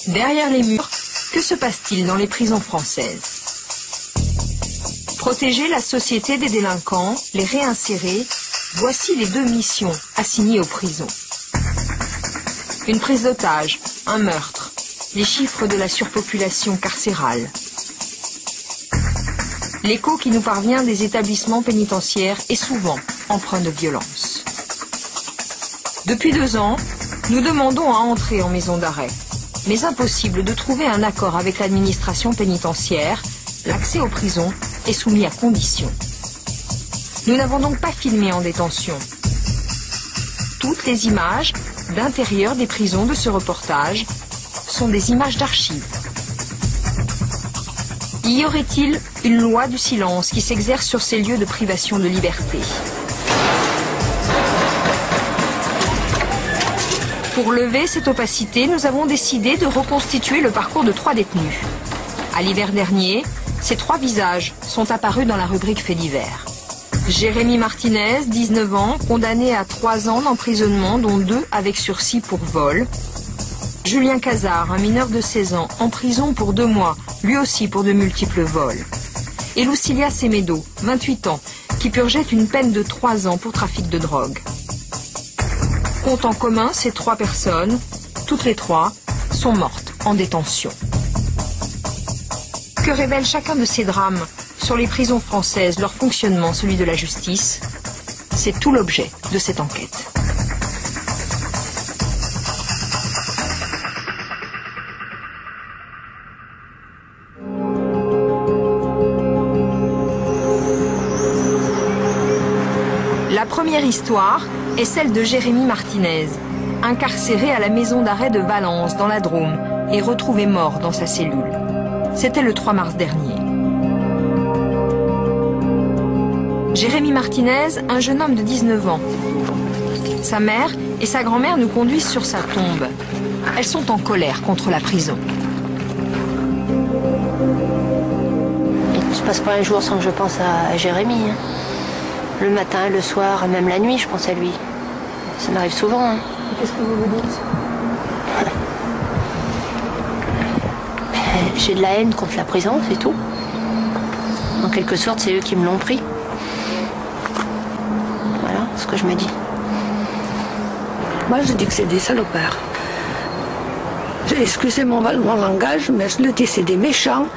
Derrière les murs, que se passe-t-il dans les prisons françaises? Protéger la société des délinquants, les réinsérer, voici les 2 missions assignées aux prisons. Une prise d'otage, un meurtre, les chiffres de la surpopulation carcérale. L'écho qui nous parvient des établissements pénitentiaires est souvent empreint de violence. Depuis 2 ans, nous demandons à entrer en maison d'arrêt. Mais impossible de trouver un accord avec l'administration pénitentiaire. L'accès aux prisons est soumis à conditions. Nous n'avons donc pas filmé en détention. Toutes les images d'intérieur des prisons de ce reportage sont des images d'archives. Y aurait-il une loi du silence qui s'exerce sur ces lieux de privation de liberté? Pour lever cette opacité, nous avons décidé de reconstituer le parcours de 3 détenus. À l'hiver dernier, ces 3 visages sont apparus dans la rubrique Faits divers. Jérémy Martinez, 19 ans, condamné à 3 ans d'emprisonnement, dont 2 avec sursis pour vol. Julien Cazard, un mineur de 16 ans, en prison pour 2 mois, lui aussi pour de multiples vols. Et Lucilia Semedo, 28 ans, qui purgeait une peine de 3 ans pour trafic de drogue. Compte en commun, ces 3 personnes, toutes les 3, sont mortes en détention. Que révèle chacun de ces drames sur les prisons françaises, leur fonctionnement, celui de la justice? C'est tout l'objet de cette enquête. La première histoire est celle de Jérémy Martinez, incarcéré à la maison d'arrêt de Valence, dans la Drôme, et retrouvé mort dans sa cellule. C'était le 3 mars dernier. Jérémy Martinez, un jeune homme de 19 ans. Sa mère et sa grand-mère nous conduisent sur sa tombe. Elles sont en colère contre la prison. Il ne se passe pas un jour sans que je pense à Jérémy. Le matin, le soir, même la nuit, je pense à lui. Ça m'arrive souvent. Qu'est-ce que vous vous dites? J'ai de la haine contre la prison, c'est tout. En quelque sorte, c'est eux qui me l'ont pris. Voilà ce que je me dis. Moi, je dis que c'est des salopards. Excusez mon langage, mais je le dis, c'est des méchants.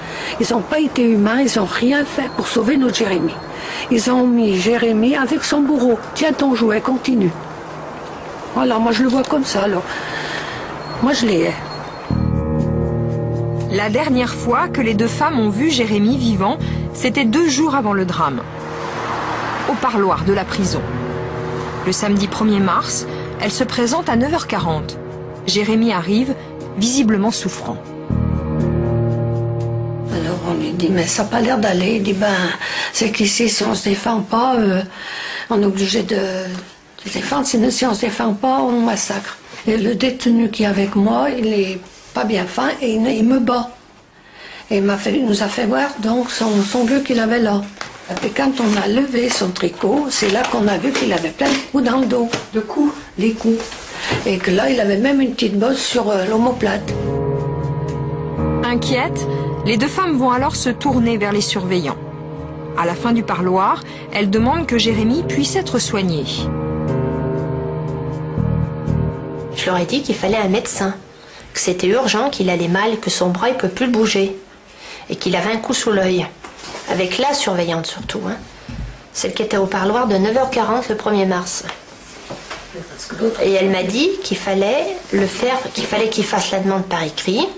Ils n'ont pas été humains, ils n'ont rien fait pour sauver notre Jérémy. Ils ont mis Jérémy avec son bourreau. Tiens ton jouet, continue. Voilà, moi je le vois comme ça, alors. Moi je les hais. La dernière fois que les 2 femmes ont vu Jérémy vivant, c'était 2 jours avant le drame, au parloir de la prison. Le samedi 1er mars, elle se présente à 9h40. Jérémy arrive, visiblement souffrant. Alors on lui dit, mais ça n'a pas l'air d'aller. Il dit, ben, c'est qu'ici, si on ne se défend pas, on est obligé de se défendre. Sinon, si on ne se défend pas, on massacre. Et le détenu qui est avec moi, il est pas bien fin et il me bat. Et il nous a fait voir donc son bleu qu'il avait là. Et quand on a levé son tricot, c'est là qu'on a vu qu'il avait plein de coups dans le dos. De coups? Les coups. Et que là, il avait même une petite bosse sur l'omoplate. Inquiètes, les 2 femmes vont alors se tourner vers les surveillants. À la fin du parloir, elles demandent que Jérémy puisse être soigné. Je leur ai dit qu'il fallait un médecin, que c'était urgent, qu'il allait mal, que son bras ne peut plus le bouger, et qu'il avait un coup sous l'œil, avec la surveillante surtout, celle qui était au parloir de 9h40 le 1er mars. Et elle m'a dit qu'il fallait le faire, qu'il fallait qu'il fasse la demande par écrit,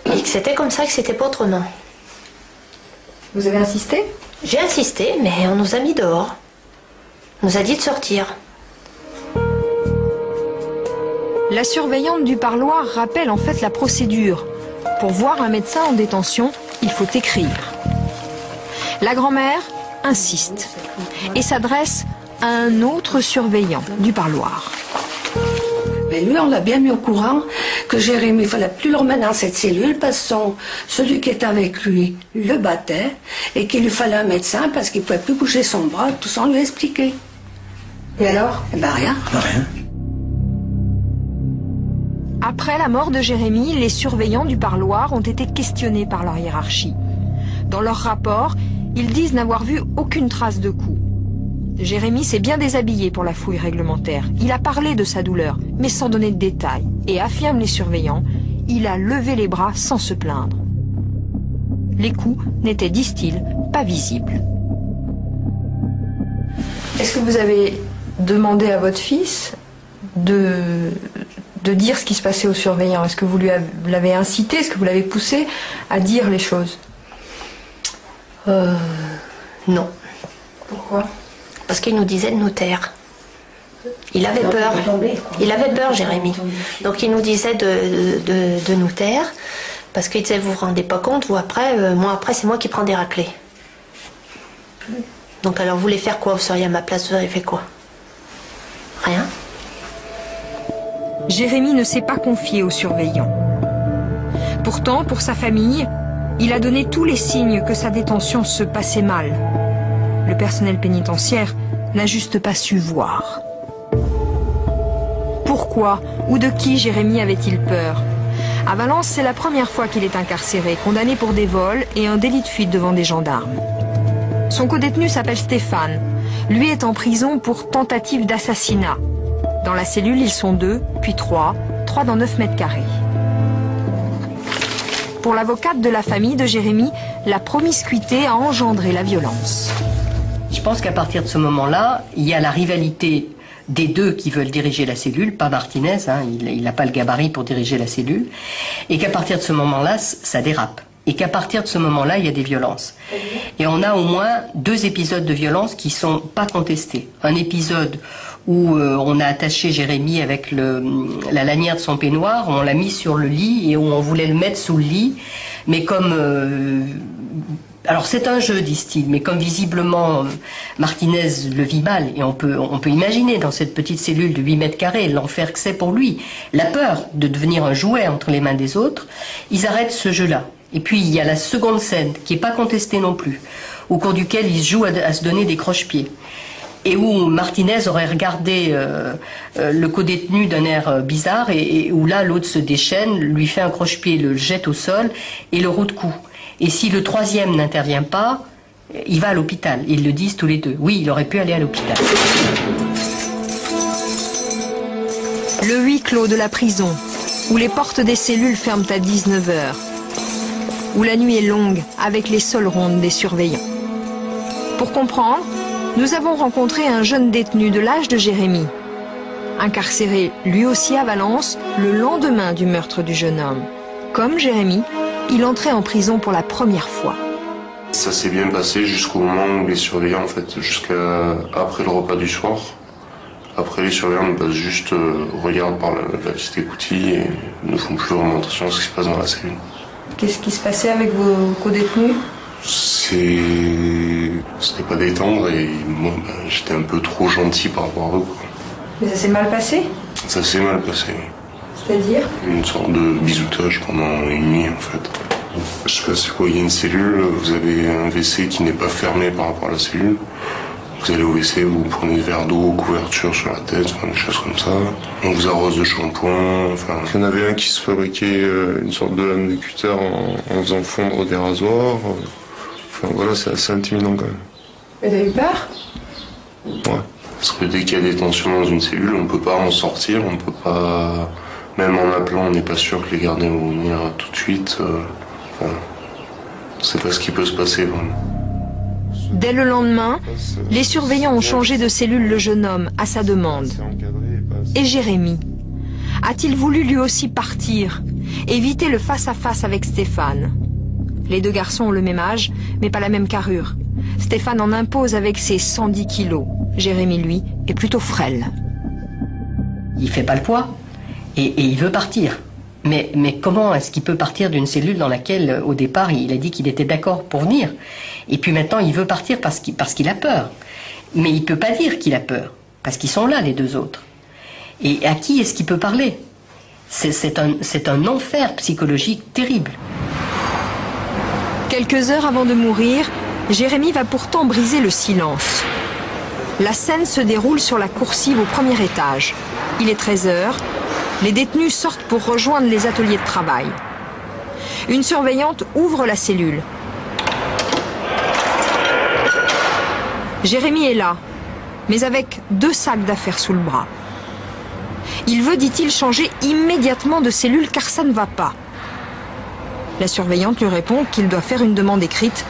et que c'était comme ça, que c'était pas autrement. Vous avez insisté? J'ai insisté, mais on nous a mis dehors. On nous a dit de sortir. La surveillante du parloir rappelle en fait la procédure. Pour voir un médecin en détention, il faut écrire. La grand-mère insiste et s'adresse à un autre surveillant du parloir. Mais lui, on l'a bien mis au courant que Jérémy, il ne fallait plus le remettre dans cette cellule parce que celui qui était avec lui le battait et qu'il lui fallait un médecin parce qu'il ne pouvait plus bouger son bras. Tout ça, on lui a expliqué. Et alors? Eh ben rien. Rien. Après la mort de Jérémy, les surveillants du parloir ont été questionnés par leur hiérarchie. Dans leur rapport, ils disent n'avoir vu aucune trace de coup. Jérémy s'est bien déshabillé pour la fouille réglementaire. Il a parlé de sa douleur, mais sans donner de détails. Et affirment les surveillants, il a levé les bras sans se plaindre. Les coups n'étaient, disent-ils, pas visibles. Est-ce que vous avez demandé à votre fils de dire ce qui se passait aux surveillants? Est-ce que vous l'avez incité? Est-ce que vous l'avez poussé à dire les choses? Non. Pourquoi? Parce qu'il nous disait de nous taire. Il avait peur. Il avait peur, Jérémy. Donc il nous disait de nous taire. Parce qu'il disait, vous vous rendez pas compte, vous après, moi après, c'est moi qui prends des raclés. Donc alors vous voulez faire quoi? Vous seriez à ma place, vous auriez fait quoi? Rien. Jérémy ne s'est pas confié aux surveillants. Pourtant, pour sa famille, il a donné tous les signes que sa détention se passait mal. Le personnel pénitentiaire n'a juste pas su voir. Pourquoi ou de qui Jérémy avait-il peur? À Valence, c'est la première fois qu'il est incarcéré, condamné pour des vols et un délit de fuite devant des gendarmes. Son codétenu s'appelle Stéphane. Lui est en prison pour tentative d'assassinat. Dans la cellule, ils sont 2, puis 3 dans 9 mètres carrés. Pour l'avocate de la famille de Jérémy, la promiscuité a engendré la violence. Je pense qu'à partir de ce moment-là, il y a la rivalité des deux qui veulent diriger la cellule, pas Martinez, hein, il n'a pas le gabarit pour diriger la cellule, et qu'à partir de ce moment-là, ça dérape. Et qu'à partir de ce moment-là, il y a des violences. Et on a au moins 2 épisodes de violence qui sont pas contestés. Un épisode où on a attaché Jérémy avec la lanière de son peignoir, on l'a mis sur le lit et où on voulait le mettre sous le lit, mais comme... alors c'est un jeu, disent-ils, mais comme visiblement Martinez le vit mal, et on peut imaginer dans cette petite cellule de 8 mètres carrés l'enfer que c'est pour lui, la peur de devenir un jouet entre les mains des autres, ils arrêtent ce jeu-là. Et puis il y a la seconde scène, qui n'est pas contestée non plus, au cours duquel ils jouent à se donner des croche-pieds. Et où Martinez aurait regardé le codétenu d'un air bizarre, et où là l'autre se déchaîne, lui fait un croche-pied, le jette au sol et le roue de coups. Et si le troisième n'intervient pas, il va à l'hôpital. Ils le disent tous les deux. Oui, il aurait pu aller à l'hôpital. Le huis clos de la prison, où les portes des cellules ferment à 19 h, où la nuit est longue avec les seules rondes des surveillants. Pour comprendre, nous avons rencontré un jeune détenu de l'âge de Jérémy, incarcéré lui aussi à Valence le lendemain du meurtre du jeune homme. Comme Jérémy, il entrait en prison pour la première fois. Ça s'est bien passé jusqu'au moment où les surveillants, en fait, jusqu'à après le repas du soir. Après, les surveillants nous passent juste, regardent par la petite écoutille et ne font plus vraiment attention à ce qui se passe dans la cellule. Qu'est-ce qui se passait avec vos codétenus? C'était pas des tendres et moi, j'étais un peu trop gentil par rapport à eux, quoi. Mais ça s'est mal passé? Ça s'est mal passé, oui. C'est-à-dire? Une sorte de bisoutage pendant une nuit, en fait. Je sais pas c'est quoi, il y a une cellule, vous avez un WC qui n'est pas fermé par rapport à la cellule. Vous allez au WC, vous prenez des verres d'eau, couverture sur la tête, enfin, des choses comme ça. On vous arrose de shampoing, enfin... Il y en avait un qui se fabriquait une sorte de lame de cutter en faisant fondre des rasoirs. Enfin voilà, c'est assez intimidant quand même. Mais t'as eu peur? Ouais. Parce que dès qu'il y a des tensions dans une cellule, on peut pas en sortir, on peut pas... Même en appelant, on n'est pas sûr que les gardiens vont venir tout de suite. Enfin, c'est pas ce qui peut se passer vraiment. Dès le lendemain, les surveillants ont changé de cellule le jeune homme à sa demande. Et Jérémy? A-t-il voulu lui aussi partir, éviter le face-à-face avec Stéphane? Les 2 garçons ont le même âge, mais pas la même carrure. Stéphane en impose avec ses 110 kilos. Jérémy, lui, est plutôt frêle. Il fait pas le poids et il veut partir. Mais comment est-ce qu'il peut partir d'une cellule dans laquelle, au départ, il a dit qu'il était d'accord pour venir? Et puis maintenant, il veut partir parce qu'il a peur. Mais il peut pas dire qu'il a peur, parce qu'ils sont là, les 2 autres. Et à qui est-ce qu'il peut parler? C'est un enfer psychologique terrible. Quelques heures avant de mourir, Jérémy va pourtant briser le silence. La scène se déroule sur la coursive au 1er étage. Il est 13 h. Les détenus sortent pour rejoindre les ateliers de travail. Une surveillante ouvre la cellule. Jérémy est là, mais avec 2 sacs d'affaires sous le bras. Il veut, dit-il, changer immédiatement de cellule car ça ne va pas. La surveillante lui répond qu'il doit faire une demande écrite.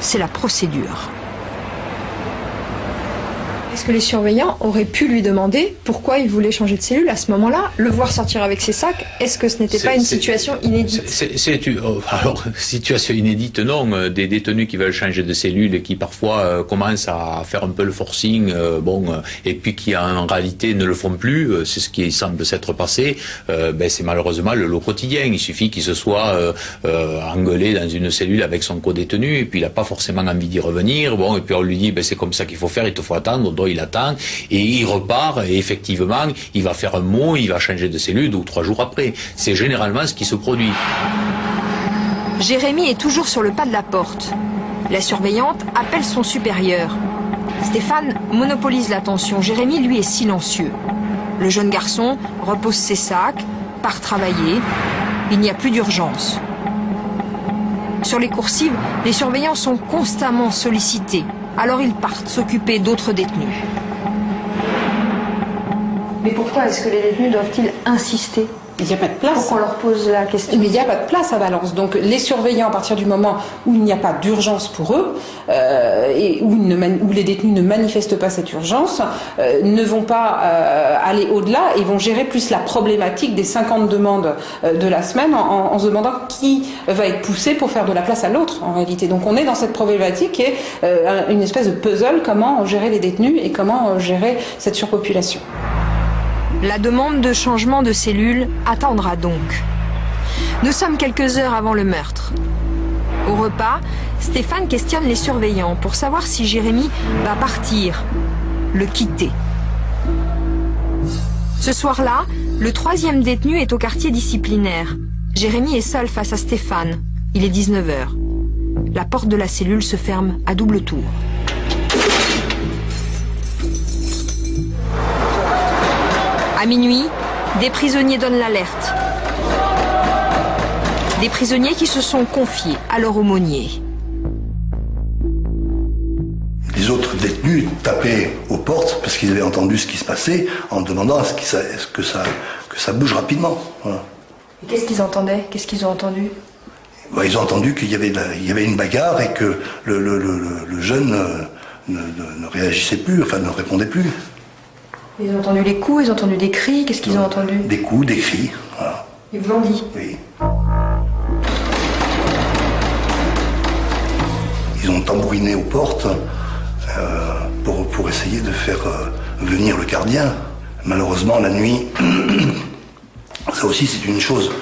C'est la procédure. Est-ce que les surveillants auraient pu lui demander pourquoi il voulait changer de cellule à ce moment-là, le voir sortir avec ses sacs? Est-ce que ce n'était pas une situation inédite? Alors, situation inédite, non. Des détenus qui veulent changer de cellule et qui parfois commencent à faire un peu le forcing, et puis qui en réalité ne le font plus, c'est ce qui semble s'être passé, c'est malheureusement le lot quotidien. Il suffit qu'il se soit engueulé dans une cellule avec son co-détenu, et puis il n'a pas forcément envie d'y revenir, et puis on lui dit c'est comme ça qu'il faut faire, il te faut attendre. Donc il attend et il repart et effectivement il va faire un mot, il va changer de cellule 2 ou 3 jours après. C'est généralement ce qui se produit. Jérémy est toujours sur le pas de la porte. La surveillante appelle son supérieur. Stéphane monopolise l'attention. Jérémy, lui, est silencieux. Le jeune garçon repose ses sacs, part travailler. Il n'y a plus d'urgence. Sur les coursives, les surveillants sont constamment sollicités. Alors ils partent s'occuper d'autres détenus. Mais pourquoi est-ce que les détenus doivent-ils insister? Il n'y a pas de place. Pour qu'on leur pose la question. Mais il n'y a pas de place à Valence. Donc les surveillants, à partir du moment où il n'y a pas d'urgence pour eux, et où les détenus ne manifestent pas cette urgence, ne vont pas aller au-delà et vont gérer plus la problématique des 50 demandes de la semaine en se demandant qui va être poussé pour faire de la place à l'autre en réalité. Donc on est dans cette problématique qui est une espèce de puzzle, comment gérer les détenus et comment gérer cette surpopulation. La demande de changement de cellule attendra donc. Nous sommes quelques heures avant le meurtre. Au repas, Stéphane questionne les surveillants pour savoir si Jérémy va partir, le quitter. Ce soir-là, le 3e détenu est au quartier disciplinaire. Jérémy est seul face à Stéphane. Il est 19h. La porte de la cellule se ferme à double tour. À minuit, des prisonniers donnent l'alerte. Des prisonniers qui se sont confiés à leur aumônier. Les autres détenus tapaient aux portes parce qu'ils avaient entendu ce qui se passait en demandant que ça bouge rapidement. Voilà. Et qu'est-ce qu'ils entendaient? Qu'est-ce qu'ils ont entendu? Ils ont entendu qu'il y avait une bagarre et que le jeune ne réagissait plus, enfin ne répondait plus. Ils ont entendu les coups, ils ont entendu des cris, qu'est-ce qu'ils ont entendu? Des coups, des cris, voilà. Ils vous l'ont dit? Oui. Ils ont tambouriné aux portes pour essayer de faire venir le gardien. Malheureusement, la nuit, ça aussi c'est une chose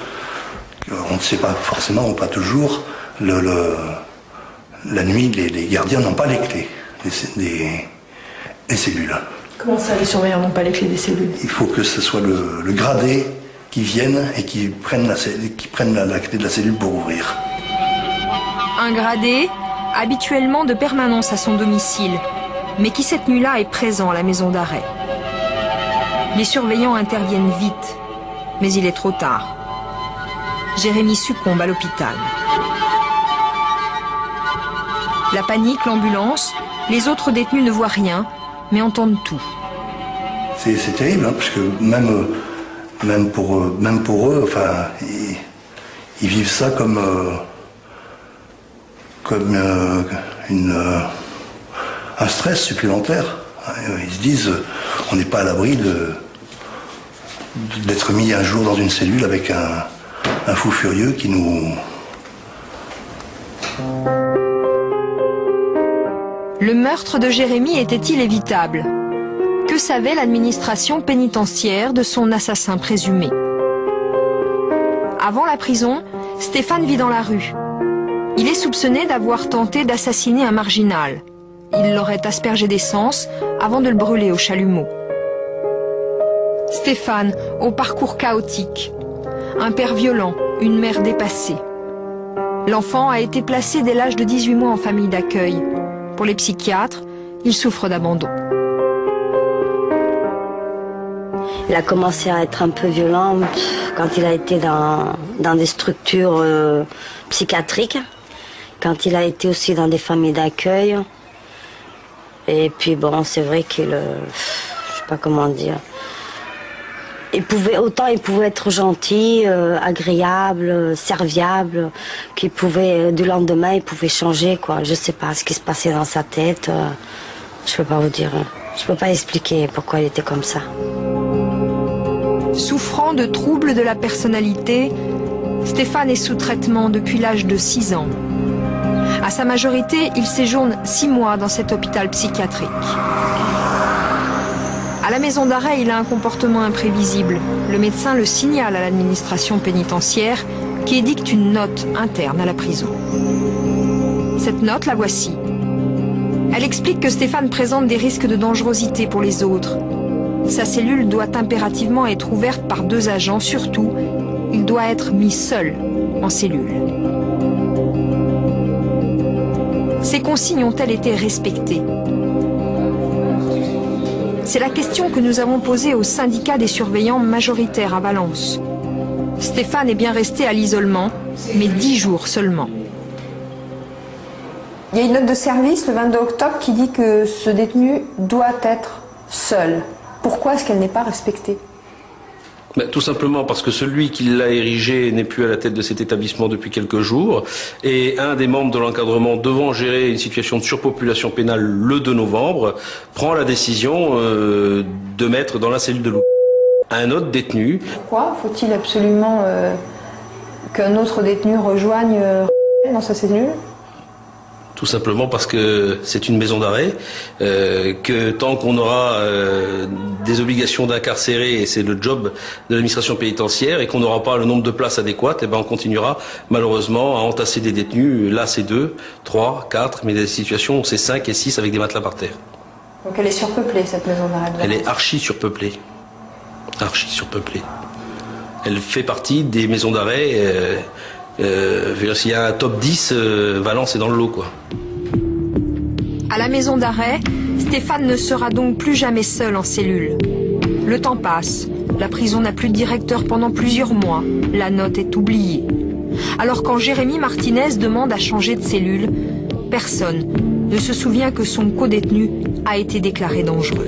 qu'on ne sait pas forcément ou pas toujours. La nuit, les gardiens n'ont pas les clés des cellules. Comment ça, les surveillants n'ont pas les clés des cellules? Il faut que ce soit le gradé qui vienne et qui prenne la clé de la cellule pour ouvrir. Un gradé, habituellement de permanence à son domicile, mais qui cette nuit-là est présent à la maison d'arrêt. Les surveillants interviennent vite, mais il est trop tard. Jérémy succombe à l'hôpital. La panique, l'ambulance, les autres détenus ne voient rien, mais entendent tout. C'est terrible, parce que même pour eux, enfin, ils vivent ça comme un stress supplémentaire. Ils se disent, on n'est pas à l'abri d'être mis un jour dans une cellule avec un fou furieux qui nous... Le meurtre de Jérémy était-il évitable? Que savait l'administration pénitentiaire de son assassin présumé? Avant la prison, Stéphane vit dans la rue. Il est soupçonné d'avoir tenté d'assassiner un marginal. Il l'aurait aspergé d'essence avant de le brûler au chalumeau. Stéphane, au parcours chaotique. Un père violent, une mère dépassée. L'enfant a été placé dès l'âge de 18 mois en famille d'accueil. Pour les psychiatres, il souffre d'abandon. Il a commencé à être un peu violent quand il a été dans des structures psychiatriques, quand il a été aussi dans des familles d'accueil. Et puis bon, c'est vrai qu'il, je sais pas comment dire, il pouvait être gentil, agréable, serviable, qu'il pouvait, du lendemain, il pouvait changer, quoi. Je sais pas ce qui se passait dans sa tête, je peux pas vous dire, je peux pas expliquer pourquoi il était comme ça. Souffrant de troubles de la personnalité, Stéphane est sous traitement depuis l'âge de 6 ans. À sa majorité, il séjourne 6 mois dans cet hôpital psychiatrique. À la maison d'arrêt, il a un comportement imprévisible. Le médecin le signale à l'administration pénitentiaire qui édicte une note interne à la prison. Cette note, la voici. Elle explique que Stéphane présente des risques de dangerosité pour les autres. Sa cellule doit impérativement être ouverte par 2 agents. Surtout, il doit être mis seul en cellule. Ces consignes ont-elles été respectées? C'est la question que nous avons posée au syndicat des surveillants majoritaires à Valence. Stéphane est bien resté à l'isolement, mais 10 jours seulement. Il y a une note de service le 22 octobre qui dit que ce détenu doit être seul. Pourquoi est-ce qu'elle n'est pas respectée? Tout simplement parce que celui qui l'a érigé n'est plus à la tête de cet établissement depuis quelques jours et un des membres de l'encadrement devant gérer une situation de surpopulation pénale le 2 novembre prend la décision de mettre dans la cellule de loup un autre détenu. Pourquoi faut-il absolument qu'un autre détenu rejoigne dans sa cellule? Tout simplement parce que c'est une maison d'arrêt, que tant qu'on aura des obligations d'incarcérer, et c'est le job de l'administration pénitentiaire, et qu'on n'aura pas le nombre de places adéquates, et ben on continuera malheureusement à entasser des détenus. Là c'est 2, 3, 4, mais des situations où c'est 5 et 6 avec des matelas par terre. Donc elle est surpeuplée, cette maison d'arrêt? Elle est archi surpeuplée. Archi surpeuplée. Elle fait partie des maisons d'arrêt... s'il y a un top 10, Valence est dans le lot, quoi. À la maison d'arrêt, Stéphane ne sera donc plus jamais seul en cellule. Le temps passe, la prison n'a plus de directeur pendant plusieurs mois, la note est oubliée. Alors quand Jérémy Martinez demande à changer de cellule, personne ne se souvient que son codétenu a été déclaré dangereux.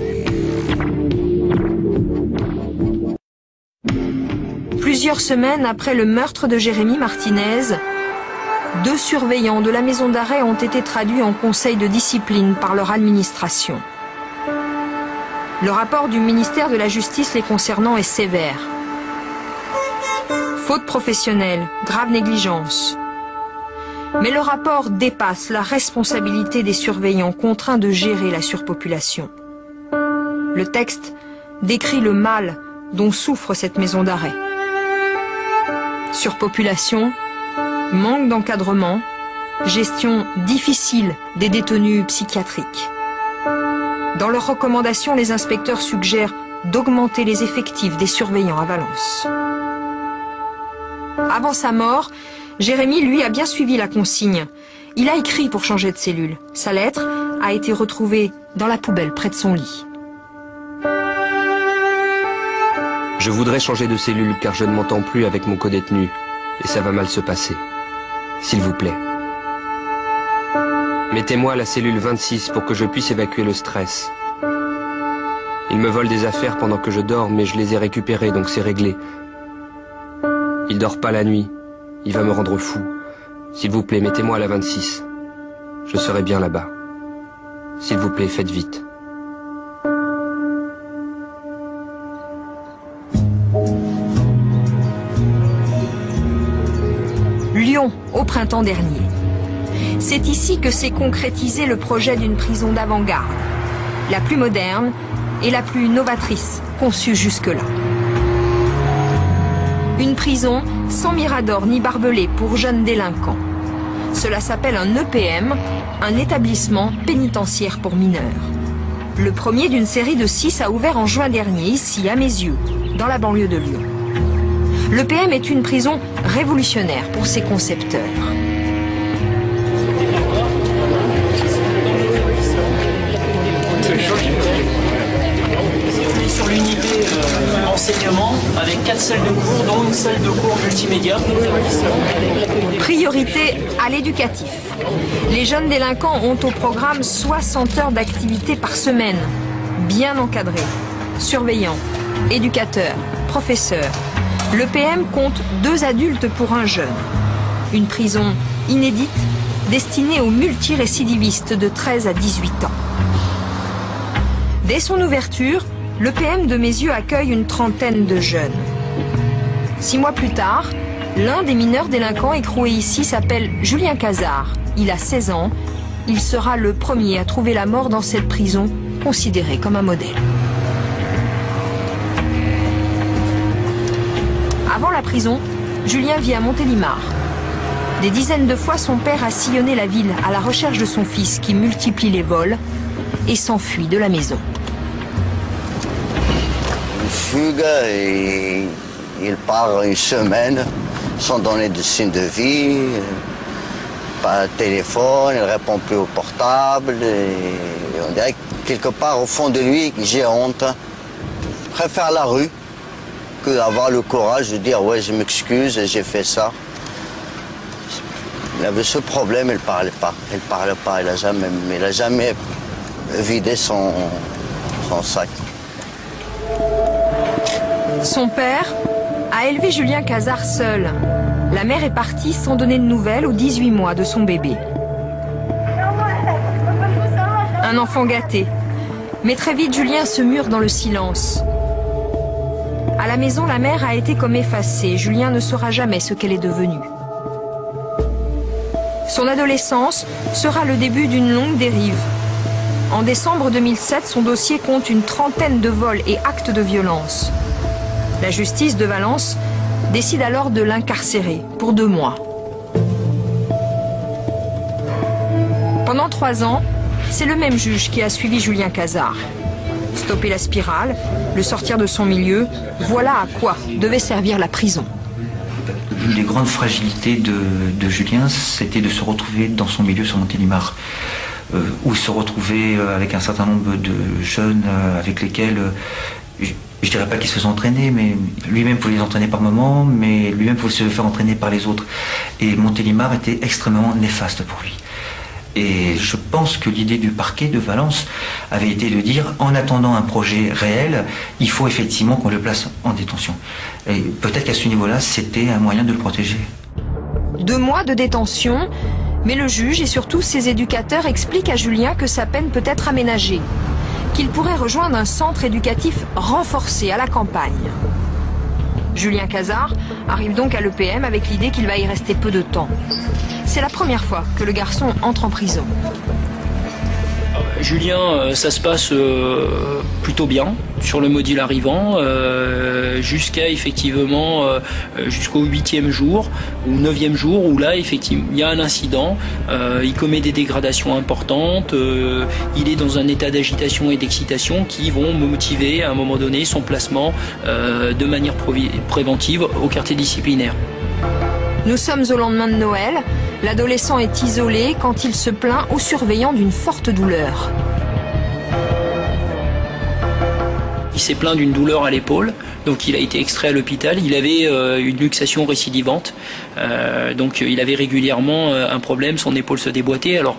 Plusieurs semaines après le meurtre de Jérémy Martinez, 2 surveillants de la maison d'arrêt ont été traduits en conseil de discipline par leur administration. Le rapport du ministère de la Justice les concernant est sévère. Faute professionnelle, grave négligence. Mais le rapport dépasse la responsabilité des surveillants contraints de gérer la surpopulation. Le texte décrit le mal dont souffre cette maison d'arrêt. Surpopulation, manque d'encadrement, gestion difficile des détenus psychiatriques. Dans leurs recommandations, les inspecteurs suggèrent d'augmenter les effectifs des surveillants à Valence. Avant sa mort, Jérémy, lui, a bien suivi la consigne. Il a écrit pour changer de cellule. Sa lettre a été retrouvée dans la poubelle près de son lit. Je voudrais changer de cellule car je ne m'entends plus avec mon codétenu et ça va mal se passer. S'il vous plaît. Mettez-moi à la cellule 26 pour que je puisse évacuer le stress. Il me vole des affaires pendant que je dors, mais je les ai récupérées, donc c'est réglé. Il dort pas la nuit. Il va me rendre fou. S'il vous plaît, mettez-moi à la 26. Je serai bien là-bas. S'il vous plaît, faites vite. Lyon, au printemps dernier. C'est ici que s'est concrétisé le projet d'une prison d'avant-garde, la plus moderne et la plus novatrice conçue jusque-là. Une prison sans mirador ni barbelé pour jeunes délinquants. Cela s'appelle un EPM, un établissement pénitentiaire pour mineurs. Le premier d'une série de 6 a ouvert en juin dernier, ici, à mes yeux, dans la banlieue de Lyon. L'EPM est une prison révolutionnaire pour ses concepteurs. Sur l'unité d'enseignement avec 4 salles de cours, dont une salle de cours multimédia. Priorité à l'éducatif. Les jeunes délinquants ont au programme 60 heures d'activité par semaine, bien encadrées. Surveillants, éducateurs, professeurs. Le PM compte 2 adultes pour un jeune. Une prison inédite destinée aux multirécidivistes de 13 à 18 ans. Dès son ouverture, le PM de Meyzieu accueille une trentaine de jeunes. 6 mois plus tard, l'un des mineurs délinquants écroués ici s'appelle Julien Cazard. Il a 16 ans. Il sera le premier à trouver la mort dans cette prison, considérée comme un modèle. Avant la prison, Julien vit à Montélimar. Des dizaines de fois, son père a sillonné la ville à la recherche de son fils qui multiplie les vols et s'enfuit de la maison. Il fugue et il part une semaine sans donner de signe de vie, pas de téléphone, il ne répond plus au portable. Et on dirait que quelque part au fond de lui, j'ai honte. Je préfère la rue que d'avoir le courage de dire ouais, je m'excuse, j'ai fait ça. Il avait ce problème, il ne parlait pas. Il n'a jamais vidé son sac. Son père a élevé Julien Cazard seul. La mère est partie sans donner de nouvelles aux 18 mois de son bébé. Un enfant gâté. Mais très vite, Julien se mure dans le silence. À la maison, la mère a été comme effacée. Julien ne saura jamais ce qu'elle est devenue. Son adolescence sera le début d'une longue dérive. En décembre 2007, son dossier compte une trentaine de vols et actes de violence. La justice de Valence décide alors de l'incarcérer pour 2 mois. Pendant 3 ans, c'est le même juge qui a suivi Julien Cazard. Stopper la spirale, le sortir de son milieu, voilà à quoi devait servir la prison. Une des grandes fragilités de Julien, c'était de se retrouver dans son milieu sur Montélimar, où se retrouver avec un certain nombre de jeunes avec lesquels, je dirais pas qu'il se faisait entraîner, mais lui-même pouvait les entraîner par moments, mais lui-même pouvait se faire entraîner par les autres. Et Montélimar était extrêmement néfaste pour lui. Et je pense que l'idée du parquet de Valence avait été de dire, en attendant un projet réel, il faut effectivement qu'on le place en détention. Et peut-être qu'à ce niveau-là, c'était un moyen de le protéger. 2 mois de détention, mais le juge et surtout ses éducateurs expliquent à Julien que sa peine peut être aménagée, qu'il pourrait rejoindre un centre éducatif renforcé à la campagne. Julien Cazard arrive donc à l'EPM avec l'idée qu'il va y rester peu de temps. C'est la première fois que le garçon entre en prison. Julien, ça se passe plutôt bien sur le module arrivant, jusqu'à effectivement jusqu'au 8e jour ou 9e jour où là effectivement il y a un incident, il commet des dégradations importantes, il est dans un état d'agitation et d'excitation qui vont motiver à un moment donné son placement de manière préventive au quartier disciplinaire. Nous sommes au lendemain de Noël. L'adolescent est isolé quand il se plaint au surveillant d'une forte douleur. Il s'est plaint d'une douleur à l'épaule, donc il a été extrait à l'hôpital. Il avait une luxation récidivante, donc il avait régulièrement un problème, son épaule se déboîtait. Alors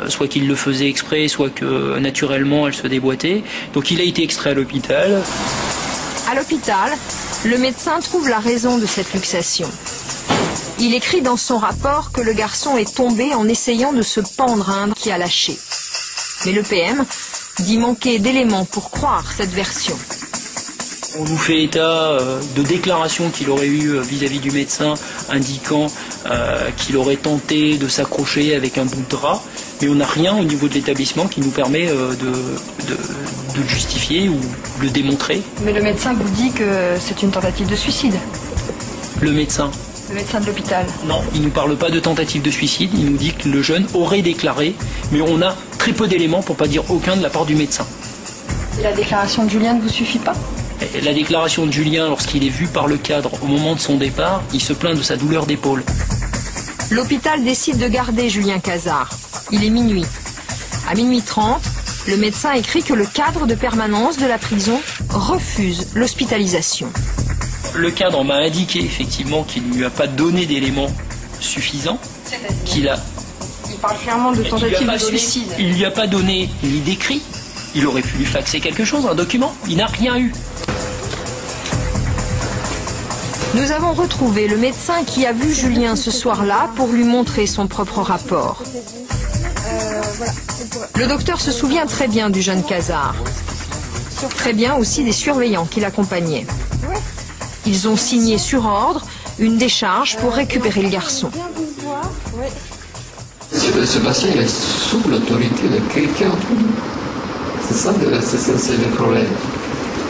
soit qu'il le faisait exprès, soit que naturellement elle se déboîtait. Donc il a été extrait à l'hôpital. À l'hôpital, le médecin trouve la raison de cette luxation. Il écrit dans son rapport que le garçon est tombé en essayant de se pendre à un qui a lâché. Mais le PM dit manquer d'éléments pour croire cette version. On nous fait état de déclarations qu'il aurait eues vis-à-vis du médecin indiquant qu'il aurait tenté de s'accrocher avec un bout de drap, mais on n'a rien au niveau de l'établissement qui nous permet de le justifier ou de le démontrer. Mais le médecin vous dit que c'est une tentative de suicide. Le médecin de l'hôpital. Non, il ne nous parle pas de tentative de suicide, il nous dit que le jeune aurait déclaré, mais on a très peu d'éléments pour pas dire aucun de la part du médecin. Et la déclaration de Julien ne vous suffit pas ? La déclaration de Julien, lorsqu'il est vu par le cadre au moment de son départ, il se plaint de sa douleur d'épaule. L'hôpital décide de garder Julien Cazard. Il est minuit. À minuit 30, Le médecin écrit que le cadre de permanence de la prison refuse l'hospitalisation. Le cadre m'a indiqué effectivement qu'il ne lui a pas donné d'éléments suffisants, qu'il a... Il parle clairement de tentative de suicide. Il ne lui a pas donné ni d'écrit. Il aurait pu lui faxer quelque chose, un document. Il n'a rien eu. Nous avons retrouvé le médecin qui a vu Julien ce soir-là pour lui montrer son propre rapport. Le docteur se souvient très bien du jeune Khazar. Très bien aussi des surveillants qui l'accompagnaient. Ils ont signé sur ordre une décharge pour récupérer le garçon. Ce patient est sous l'autorité de quelqu'un. C'est ça, c'est le problème.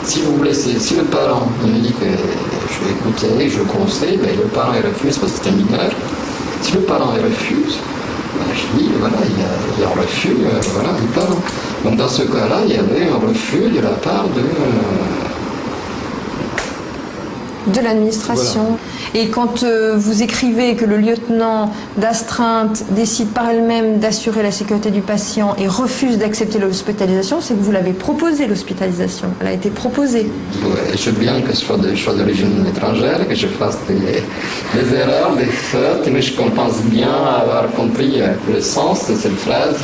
Si vous voulez, si le parent me dit que je vais écouter, je conseille, ben, le parent il refuse parce que c'est un mineur. Si le parent il refuse, ben, je dis voilà, il y a un refus voilà, du parent. Donc dans ce cas-là, il y avait un refus de la part de l'administration. Voilà. Et quand vous écrivez que le lieutenant d'astreinte décide par elle-même d'assurer la sécurité du patient et refuse d'accepter l'hospitalisation, c'est que vous l'avez proposé, l'hospitalisation. Elle a été proposée. Ouais, je veux bien que je sois d'origine étrangère, que je fasse des erreurs, des fautes, mais je pense bien avoir compris le sens de cette phrase.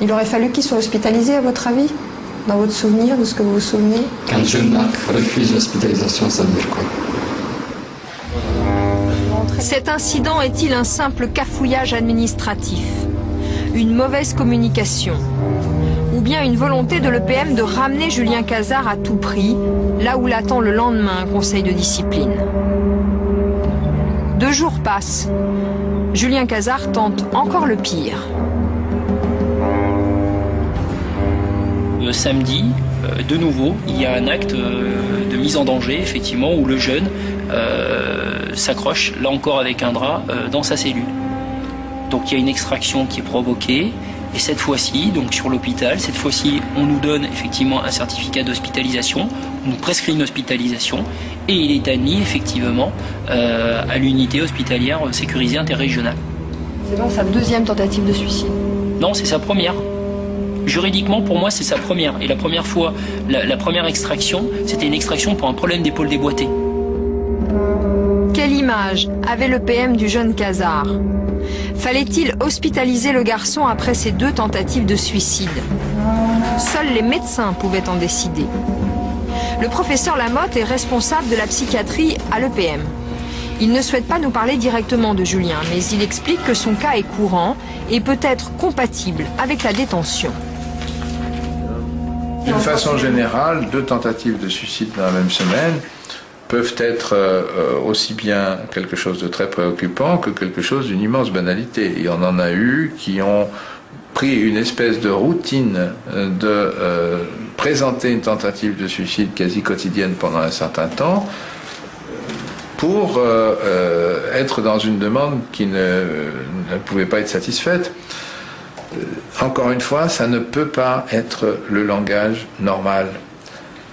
Il aurait fallu qu'il soit hospitalisé, à votre avis? Dans votre souvenir, de ce que vous vous souvenez? Quand je refuse l'hospitalisation, ça veut dire quoi? Cet incident est-il un simple cafouillage administratif? Une mauvaise communication? Ou bien une volonté de l'EPM de ramener Julien Khazar à tout prix, là où l'attend le lendemain un conseil de discipline? 2 jours passent. Julien Khazar tente encore le pire. Samedi, de nouveau, il y a un acte de mise en danger, effectivement, où le jeune s'accroche, là encore avec un drap, dans sa cellule. Donc il y a une extraction qui est provoquée, et cette fois-ci, donc sur l'hôpital, cette fois-ci, on nous donne effectivement un certificat d'hospitalisation, on nous prescrit une hospitalisation, et il est admis effectivement à l'unité hospitalière sécurisée interrégionale. C'est donc sa 2e tentative de suicide? Non, c'est sa première. Juridiquement, pour moi, c'est sa première. Et la première fois, la première extraction, c'était une extraction pour un problème d'épaule déboîtée. Quelle image avait le PM du jeune Khazar? Fallait-il hospitaliser le garçon après ces 2 tentatives de suicide? Seuls les médecins pouvaient en décider. Le professeur Lamotte est responsable de la psychiatrie à l'EPM. Il ne souhaite pas nous parler directement de Julien, mais il explique que son cas est courant et peut être compatible avec la détention. D'une façon générale, 2 tentatives de suicide dans la même semaine peuvent être aussi bien quelque chose de très préoccupant que quelque chose d'une immense banalité. Et on en a eu qui ont pris une espèce de routine de présenter une tentative de suicide quasi quotidienne pendant un certain temps pour être dans une demande qui ne pouvait pas être satisfaite. Encore une fois, ça ne peut pas être le langage normal.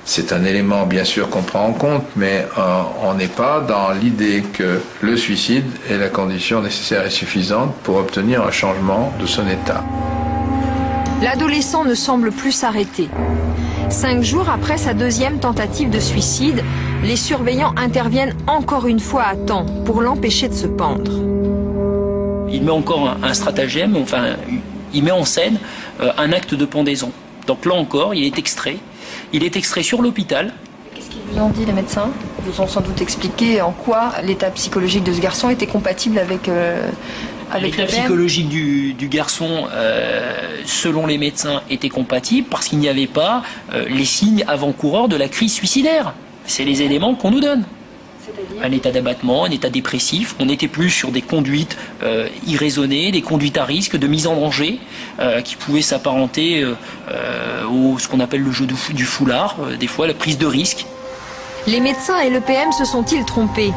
C'est un élément, bien sûr, qu'on prend en compte, mais on n'est pas dans l'idée que le suicide est la condition nécessaire et suffisante pour obtenir un changement de son état. L'adolescent ne semble plus s'arrêter. 5 jours après sa 2e tentative de suicide, les surveillants interviennent encore une fois à temps pour l'empêcher de se pendre. Il met encore un stratagème, enfin, il met en scène un acte de pendaison. Donc là encore, il est extrait. Il est extrait sur l'hôpital. Qu'est-ce qu'ils vous ont dit, les médecins? Ils vous ont sans doute expliqué en quoi l'état psychologique de ce garçon était compatible avec l'état psychologique du garçon, selon les médecins, était compatible parce qu'il n'y avait pas les signes avant-coureurs de la crise suicidaire. C'est les éléments qu'on nous donne. Un état d'abattement, un état dépressif. On n'était plus sur des conduites irraisonnées, des conduites à risque, de mise en danger, qui pouvaient s'apparenter au ce qu'on appelle le jeu du foulard, des fois la prise de risque. Les médecins et l'EPM se sont-ils trompés?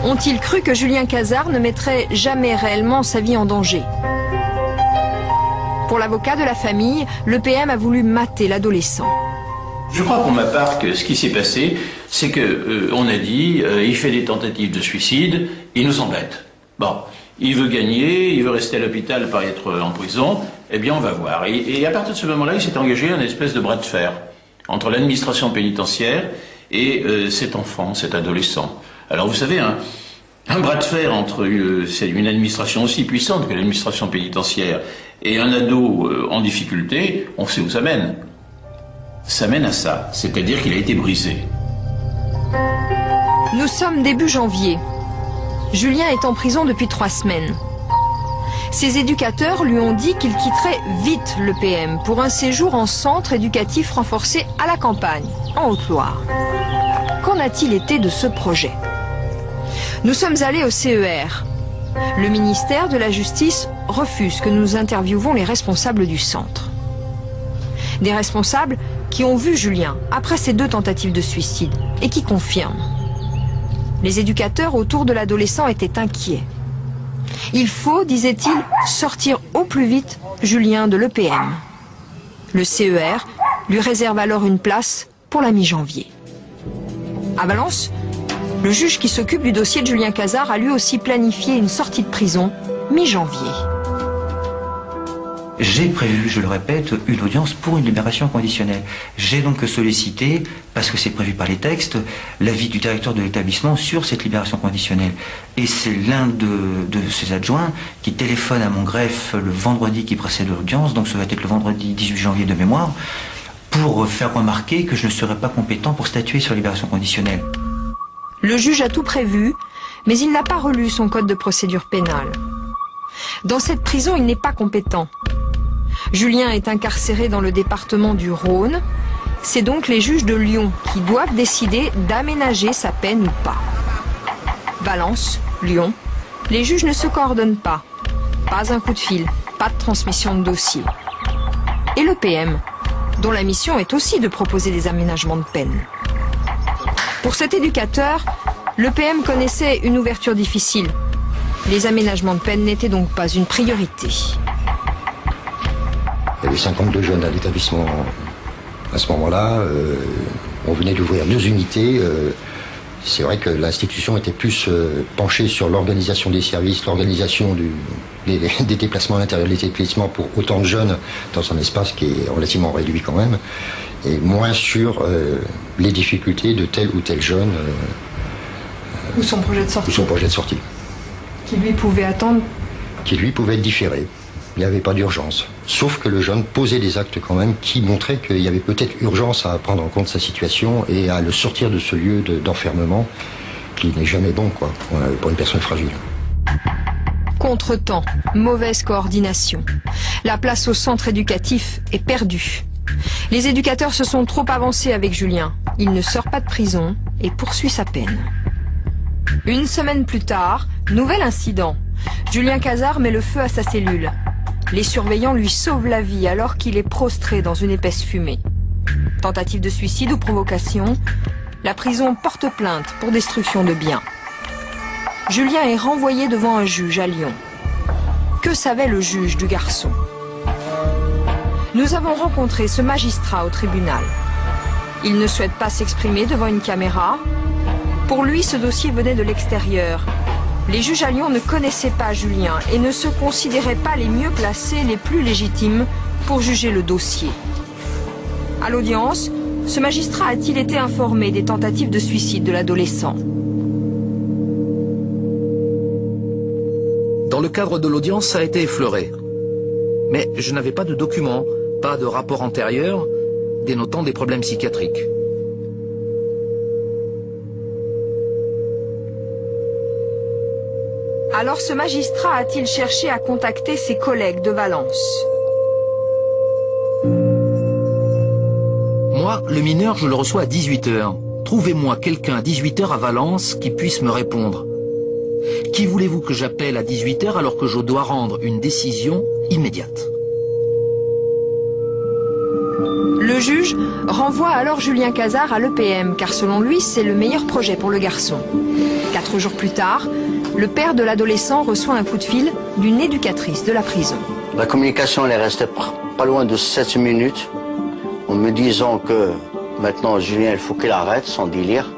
Ont-ils cru que Julien Khazar ne mettrait jamais réellement sa vie en danger? Pour l'avocat de la famille, l'EPM a voulu mater l'adolescent. Je crois pour ma part que ce qui s'est passé, c'est que on a dit il fait des tentatives de suicide, il nous embête. Bon, il veut gagner, il veut rester à l'hôpital, pas être en prison, eh bien on va voir. Et à partir de ce moment-là, il s'est engagé un espèce de bras de fer entre l'administration pénitentiaire et cet enfant, cet adolescent. Alors vous savez, un bras de fer entre c'est une administration aussi puissante que l'administration pénitentiaire et un ado en difficulté, on sait où ça mène. Ça mène à ça, c'est-à-dire qu'il a été brisé. Nous sommes début janvier. Julien est en prison depuis 3 semaines. Ses éducateurs lui ont dit qu'il quitterait vite le PM pour un séjour en centre éducatif renforcé à la campagne, en Haute-Loire. Qu'en a-t-il été de ce projet? Nous sommes allés au CER. Le ministère de la Justice refuse que nous interviewons les responsables du centre. Des responsables qui ont vu Julien après ses 2 tentatives de suicide et qui confirment. Les éducateurs autour de l'adolescent étaient inquiets. Il faut, disait-il, sortir au plus vite Julien de l'EPM. Le CER lui réserve alors une place pour la mi-janvier. À Valence, le juge qui s'occupe du dossier de Julien Cazard a lui aussi planifié une sortie de prison mi-janvier. J'ai prévu, je le répète, une audience pour une libération conditionnelle. J'ai donc sollicité, parce que c'est prévu par les textes, l'avis du directeur de l'établissement sur cette libération conditionnelle. Et c'est l'un de ses adjoints qui téléphone à mon greffe le vendredi qui précède l'audience, donc ça va être le vendredi 18 janvier de mémoire, pour faire remarquer que je ne serais pas compétent pour statuer sur la libération conditionnelle. Le juge a tout prévu, mais il n'a pas relu son code de procédure pénale. Dans cette prison, il n'est pas compétent. Julien est incarcéré dans le département du Rhône. C'est donc les juges de Lyon qui doivent décider d'aménager sa peine ou pas. Valence, Lyon, les juges ne se coordonnent pas. Pas un coup de fil, pas de transmission de dossier. Et le PM, dont la mission est aussi de proposer des aménagements de peine. Pour cet éducateur, le PM connaissait une ouverture difficile. Les aménagements de peine n'étaient donc pas une priorité. Il y avait 52 jeunes à l'établissement à ce moment-là. On venait d'ouvrir 2 unités. C'est vrai que l'institution était plus penchée sur l'organisation des services, l'organisation des déplacements à l'intérieur des établissements pour autant de jeunes dans un espace qui est relativement réduit quand même, et moins sur les difficultés de tel ou tel jeune. Ou son projet de sortie. Ou son projet de sortie. Qui lui pouvait attendre. Qui lui pouvait être différé. Il n'y avait pas d'urgence. Sauf que le jeune posait des actes quand même qui montraient qu'il y avait peut-être urgence à prendre en compte sa situation et à le sortir de ce lieu d'enfermement qui n'est jamais bon quoi, pour une personne fragile. Contretemps, mauvaise coordination. La place au centre éducatif est perdue. Les éducateurs se sont trop avancés avec Julien. Il ne sort pas de prison et poursuit sa peine. 1 semaine plus tard, nouvel incident. Julien Cazard met le feu à sa cellule. Les surveillants lui sauvent la vie alors qu'il est prostré dans une épaisse fumée. Tentative de suicide ou provocation, la prison porte plainte pour destruction de biens. Julien est renvoyé devant un juge à Lyon. Que savait le juge du garçon? Nous avons rencontré ce magistrat au tribunal. Il ne souhaite pas s'exprimer devant une caméra. Pour lui, ce dossier venait de l'extérieur. Les juges à Lyon ne connaissaient pas Julien et ne se considéraient pas les mieux placés, les plus légitimes pour juger le dossier. À l'audience, ce magistrat a-t-il été informé des tentatives de suicide de l'adolescent? Dans le cadre de l'audience, ça a été effleuré. Mais je n'avais pas de documents, pas de rapport antérieur dénotant des problèmes psychiatriques. Alors ce magistrat a-t-il cherché à contacter ses collègues de Valence? Moi, le mineur, je le reçois à 18h. Trouvez-moi quelqu'un à 18h à Valence qui puisse me répondre. Qui voulez-vous que j'appelle à 18h alors que je dois rendre une décision immédiate? Le juge renvoie alors Julien Cazard à l'EPM, car selon lui, c'est le meilleur projet pour le garçon. 4 jours plus tard, le père de l'adolescent reçoit un coup de fil d'une éducatrice de la prison. La communication, elle est restée pas loin de 7 minutes, en me disant que maintenant, Julien, il faut qu'il arrête son délire.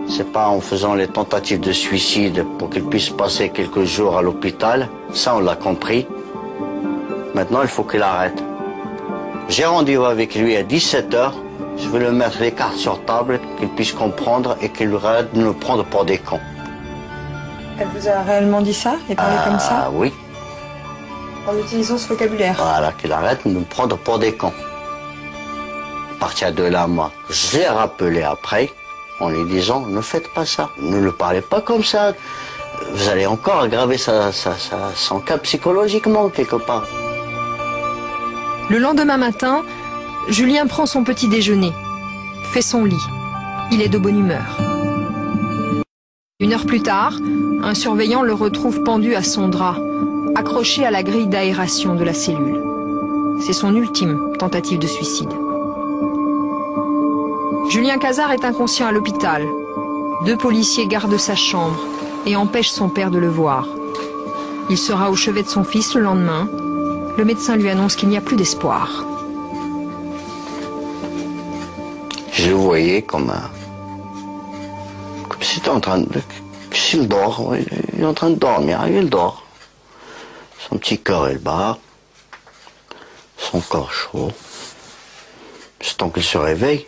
C'est pas en faisant les tentatives de suicide pour qu'il puisse passer quelques jours à l'hôpital. Ça, on l'a compris. Maintenant, il faut qu'il arrête. J'ai rendez-vous avec lui à 17h. Je vais lui mettre les cartes sur table, qu'il puisse comprendre et qu'il arrête de nous prendre pour des cons. Elle vous a réellement dit ça et parlé comme ça? Ah oui. En utilisant ce vocabulaire? Voilà, qu'il arrête de nous prendre pour des cons. À partir de là, moi, je l'ai rappelé après, en lui disant, ne faites pas ça, ne le parlez pas comme ça. Vous allez encore aggraver son cas psychologiquement, quelque part. Le lendemain matin, Julien prend son petit déjeuner, fait son lit. Il est de bonne humeur. 1 heure plus tard, un surveillant le retrouve pendu à son drap, accroché à la grille d'aération de la cellule. C'est son ultime tentative de suicide. Julien Cazard est inconscient à l'hôpital. 2 policiers gardent sa chambre et empêchent son père de le voir. Il sera au chevet de son fils le lendemain. Le médecin lui annonce qu'il n'y a plus d'espoir. Je le voyais comme s'il était en train de... S'il dort, il est en train de dormir, il dort. Son petit cœur, il bat. Son corps chaud. C'est tant qu'il se réveille.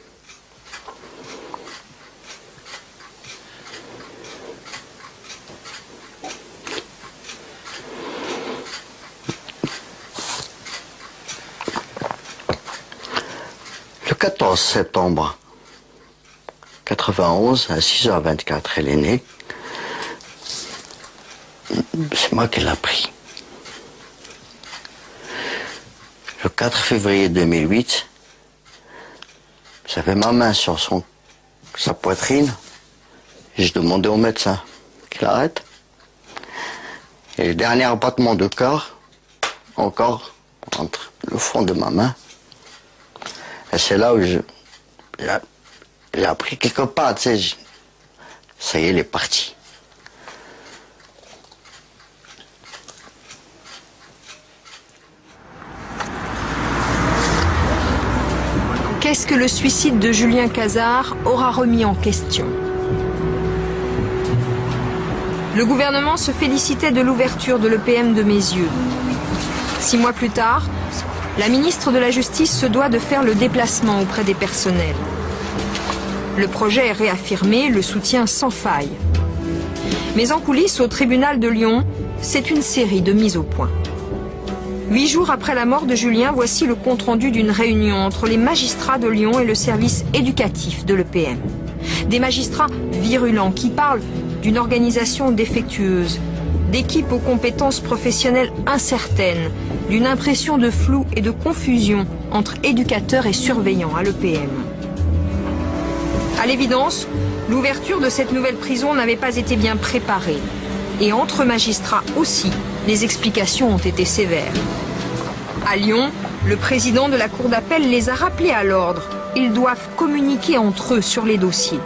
Le 14 septembre 91, à 6h24, elle est née. C'est moi qui l'ai pris. Le 4 février 2008, j'avais ma main sur sa poitrine et je demandais au médecin qu'il arrête. Et le dernier battement de cœur, encore, entre le fond de ma main. Et c'est là où j'ai appris quelque part, tu sais, ça y est, il est parti. Qu'est-ce que le suicide de Julien Cazard aura remis en question? Le gouvernement se félicitait de l'ouverture de l'EPM de Meyzieu. 6 mois plus tard, la ministre de la Justice se doit de faire le déplacement auprès des personnels. Le projet est réaffirmé, le soutien sans faille. Mais en coulisses, au tribunal de Lyon, c'est une série de mises au point. 8 jours après la mort de Julien, voici le compte-rendu d'une réunion entre les magistrats de Lyon et le service éducatif de l'EPM. Des magistrats virulents qui parlent d'une organisation défectueuse, d'équipes aux compétences professionnelles incertaines, d'une impression de flou et de confusion entre éducateurs et surveillants à l'EPM. À l'évidence, l'ouverture de cette nouvelle prison n'avait pas été bien préparée. Et entre magistrats aussi, les explications ont été sévères. À Lyon, le président de la cour d'appel les a rappelés à l'ordre. Ils doivent communiquer entre eux sur les dossiers.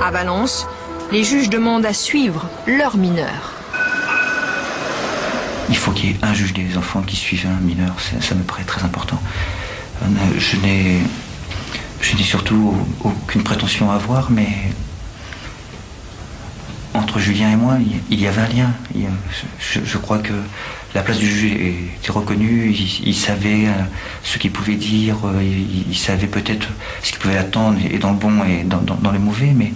À Valence, les juges demandent à suivre leurs mineurs. Il faut qu'il y ait un juge des enfants qui suive un mineur, ça me paraît très important. Je n'ai surtout aucune prétention à avoir, mais entre Julien et moi, il y avait un lien. Je crois que la place du juge était reconnue, il savait ce qu'il pouvait dire, il savait peut-être ce qu'il pouvait attendre, et dans le bon et dans le mauvais, mais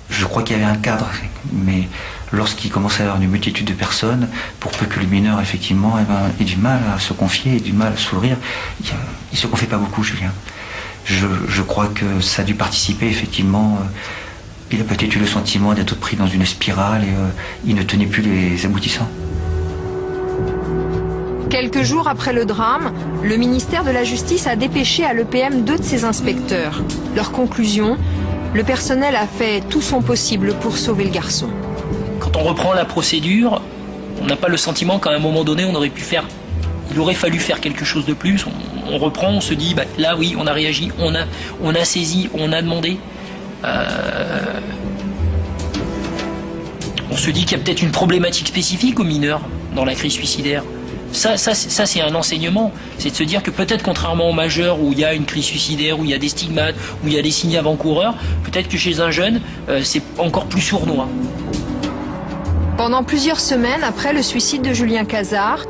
je crois qu'il y avait un cadre. Mais lorsqu'il commençait à y avoir une multitude de personnes, pour peu que le mineur, effectivement, ait du mal à se confier, ait du mal à s'ouvrir, il ne se confie pas beaucoup, Julien. Je crois que ça a dû participer, effectivement. Il a peut-être eu le sentiment d'être pris dans une spirale et il ne tenait plus les aboutissants. Quelques jours après le drame, le ministère de la Justice a dépêché à l'EPM 2 de ses inspecteurs. Leur conclusion, le personnel a fait tout son possible pour sauver le garçon. Quand on reprend la procédure, on n'a pas le sentiment qu'à un moment donné, il aurait fallu faire quelque chose de plus. On reprend, on se dit, là oui, on a réagi, on a saisi, on a demandé. On se dit qu'il y a peut-être une problématique spécifique aux mineurs dans la crise suicidaire. Ça c'est un enseignement. C'est de se dire que peut-être, contrairement aux majeurs où il y a une crise suicidaire, où il y a des stigmates, où il y a des signes avant-coureurs, peut-être que chez un jeune, c'est encore plus sournois. Pendant plusieurs semaines après le suicide de Julien Cazard,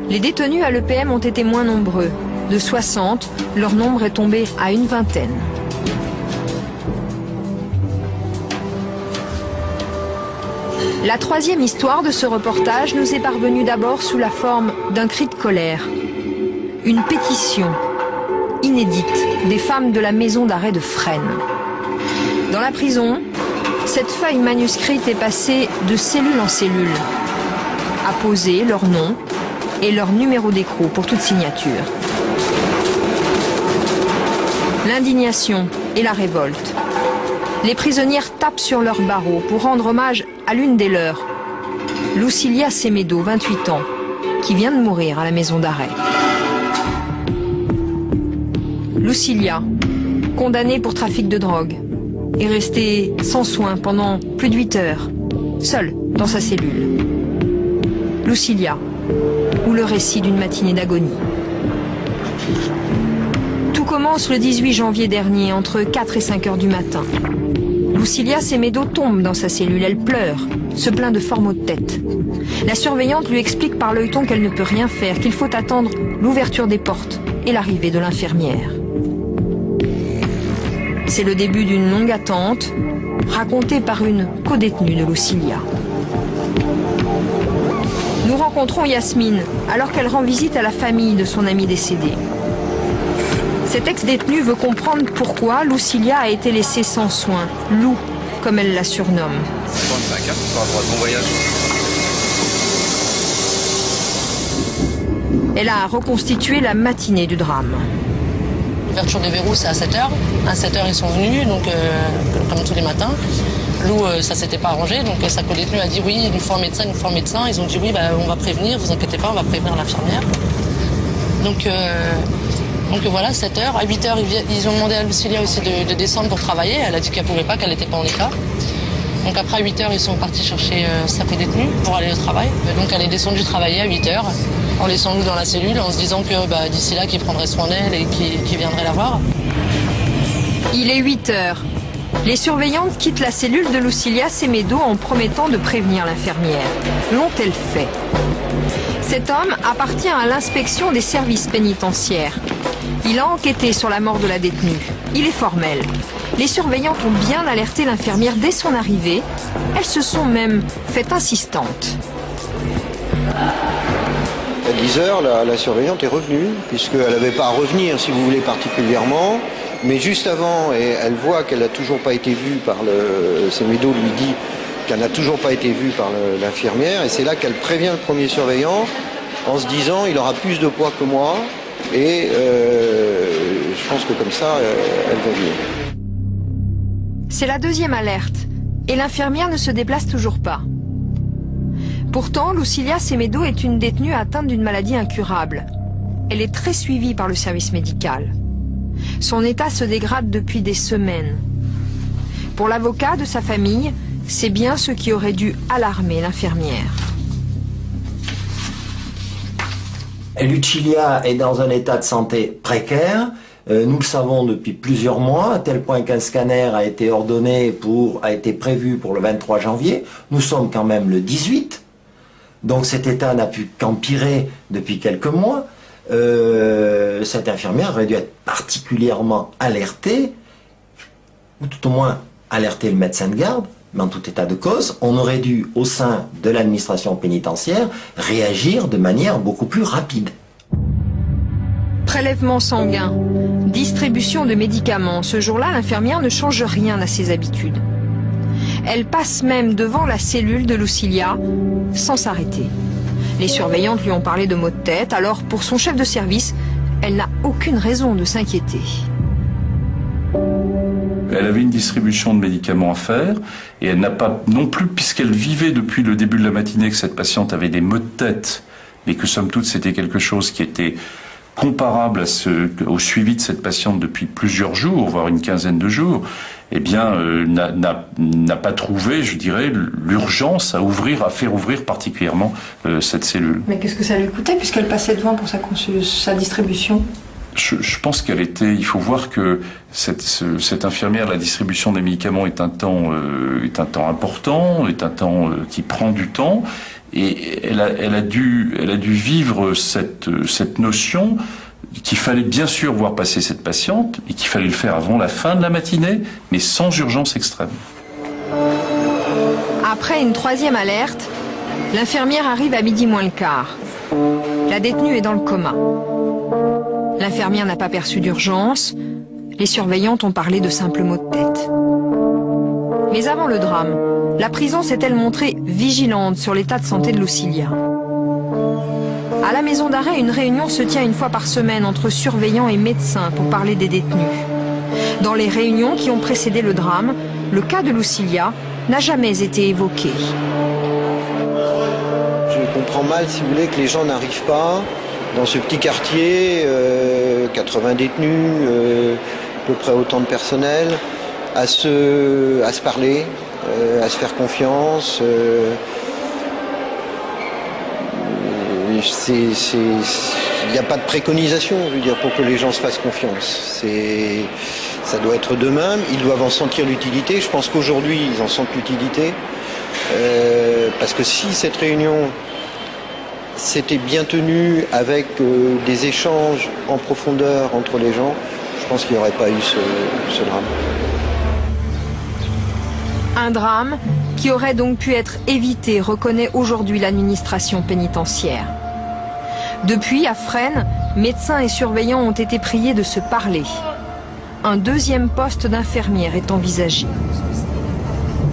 les détenus à l'EPM ont été moins nombreux. De 60, leur nombre est tombé à une vingtaine. La troisième histoire de ce reportage nous est parvenue d'abord sous la forme d'un cri de colère. Une pétition inédite des femmes de la maison d'arrêt de Fresnes. Dans la prison, cette feuille manuscrite est passée de cellule en cellule, apposée leur nom et leur numéro d'écrou pour toute signature. L'indignation et la révolte. Les prisonnières tapent sur leurs barreaux pour rendre hommage à l'une des leurs, Lucilia Semedo, 28 ans, qui vient de mourir à la maison d'arrêt. Lucilia, condamnée pour trafic de drogue, est restée sans soins pendant plus de 8 heures, seule dans sa cellule. Lucilia, ou le récit d'une matinée d'agonie. Tout commence le 18 janvier dernier, entre 4 et 5 heures du matin. Lucilia Semedo tombe dans sa cellule, elle pleure, se plaint de forts maux de tête. La surveillante lui explique par l'œilleton qu'elle ne peut rien faire, qu'il faut attendre l'ouverture des portes et l'arrivée de l'infirmière. C'est le début d'une longue attente, racontée par une codétenue de Lucilia. Nous rencontrons Yasmine, alors qu'elle rend visite à la famille de son ami décédé. Cet ex-détenu veut comprendre pourquoi Lucilia a été laissée sans soin, Lou, comme elle la surnomme. 55, hein, sur la droite, bon voyage. Elle a reconstitué la matinée du drame. L'ouverture des verrous, c'est à 7h. À 7h, ils sont venus, donc, comme tous les matins. Lou, ça s'était pas arrangé, donc sa codétenue a dit oui, il nous faut un médecin, il nous faut un médecin. Ils ont dit oui, bah, on va prévenir, vous inquiétez pas, on va prévenir l'infirmière. Donc voilà, 7h. À 8h, ils ont demandé à Lucilia aussi de descendre pour travailler. Elle a dit qu'elle pouvait pas, qu'elle n'était pas en état. Donc après, à 8h, ils sont partis chercher sa codétenue pour aller au travail. Donc elle est descendue travailler à 8h, en laissant Lou dans la cellule, en se disant que bah, d'ici là, qu'il prendrait soin d'elle et qu'il viendrait la voir. Il est 8h. Les surveillantes quittent la cellule de Lucilia Semedo en promettant de prévenir l'infirmière. L'ont-elles fait? Cet homme appartient à l'inspection des services pénitentiaires. Il a enquêté sur la mort de la détenue. Il est formel. Les surveillantes ont bien alerté l'infirmière dès son arrivée. Elles se sont même fait insistantes. À 10h, la surveillante est revenue, puisqu'elle n'avait pas à revenir, si vous voulez, particulièrement. Mais juste avant, et elle voit qu'elle n'a toujours pas été vue par le... Semedo lui dit qu'elle n'a toujours pas été vue par l'infirmière, et c'est là qu'elle prévient le premier surveillant en se disant il aura plus de poids que moi, et je pense que comme ça, elle va mieux. C'est la deuxième alerte, et l'infirmière ne se déplace toujours pas. Pourtant, Lucilia Semedo est une détenue atteinte d'une maladie incurable. Elle est très suivie par le service médical. Son état se dégrade depuis des semaines. Pour l'avocat de sa famille, c'est bien ce qui aurait dû alarmer l'infirmière. Lucilia est dans un état de santé précaire. Nous le savons depuis plusieurs mois, à tel point qu'un scanner a été ordonné a été prévu pour le 23 janvier. Nous sommes quand même le 18. Donc cet état n'a pu qu'empirer depuis quelques mois. Cette infirmière aurait dû être particulièrement alertée, ou tout au moins alerter le médecin de garde, mais en tout état de cause, on aurait dû, au sein de l'administration pénitentiaire, réagir de manière beaucoup plus rapide. Prélèvement sanguin, distribution de médicaments. Ce jour-là, l'infirmière ne change rien à ses habitudes. Elle passe même devant la cellule de Lucilia sans s'arrêter. Les surveillantes lui ont parlé de maux de tête, alors pour son chef de service, elle n'a aucune raison de s'inquiéter. Elle avait une distribution de médicaments à faire et elle n'a pas non plus, puisqu'elle vivait depuis le début de la matinée que cette patiente avait des maux de tête, mais que somme toute c'était quelque chose qui était comparable au suivi de cette patiente depuis plusieurs jours, voire une quinzaine de jours, eh bien, n'a pas trouvé, je dirais, l'urgence à faire ouvrir particulièrement cette cellule. Mais qu'est-ce que ça lui coûtait puisqu'elle passait devant pour sa distribution? Je pense qu'elle était. Il faut voir que cette infirmière, la distribution des médicaments est un temps important, est un temps qui prend du temps, et elle a dû vivre cette notion qu'il fallait bien sûr voir passer cette patiente et qu'il fallait le faire avant la fin de la matinée, mais sans urgence extrême. Après une troisième alerte, l'infirmière arrive à 12:15. La détenue est dans le coma. L'infirmière n'a pas perçu d'urgence. Les surveillantes ont parlé de simples maux de tête. Mais avant le drame, la prison s'est-elle montrée vigilante sur l'état de santé de Lucilia? À la maison d'arrêt, une réunion se tient une fois par semaine entre surveillants et médecins pour parler des détenus. Dans les réunions qui ont précédé le drame, le cas de Lucilia n'a jamais été évoqué. Je comprends mal, si vous voulez, que les gens n'arrivent pas dans ce petit quartier, 80 détenus, à peu près autant de personnel, à se parler, à se faire confiance. Il n'y a pas de préconisation, je veux dire, pour que les gens se fassent confiance. Ça doit être d'eux-mêmes, ils doivent en sentir l'utilité. Je pense qu'aujourd'hui, ils en sentent l'utilité. Parce que si cette réunion s'était bien tenue avec des échanges en profondeur entre les gens, je pense qu'il n'y aurait pas eu ce drame. Un drame qui aurait donc pu être évité, reconnaît aujourd'hui l'administration pénitentiaire. Depuis, à Fresnes, médecins et surveillants ont été priés de se parler. Un deuxième poste d'infirmière est envisagé.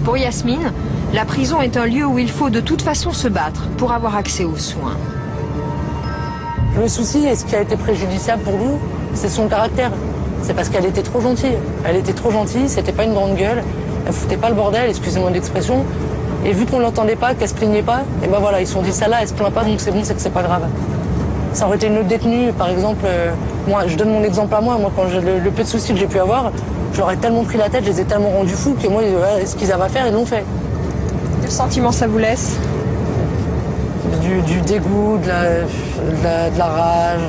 Pour Yasmine, la prison est un lieu où il faut de toute façon se battre pour avoir accès aux soins. Le souci, et ce qui a été préjudiciable pour nous, c'est son caractère. C'est parce qu'elle était trop gentille. Elle était trop gentille, c'était pas une grande gueule, elle foutait pas le bordel, excusez-moi l'expression. Et vu qu'on l'entendait pas, qu'elle se plaignait pas, et ben voilà, ils se sont dit celle-là, elle se plaint pas, donc c'est bon, c'est que c'est pas grave. Ça aurait été une autre détenue, par exemple, moi, je donne mon exemple à moi, quand le peu de soucis que j'ai pu avoir, j'aurais tellement pris la tête, je les ai tellement rendus fous que moi, ce qu'ils avaient à faire, ils l'ont fait. Quel sentiment ça vous laisse? Du dégoût, de la rage,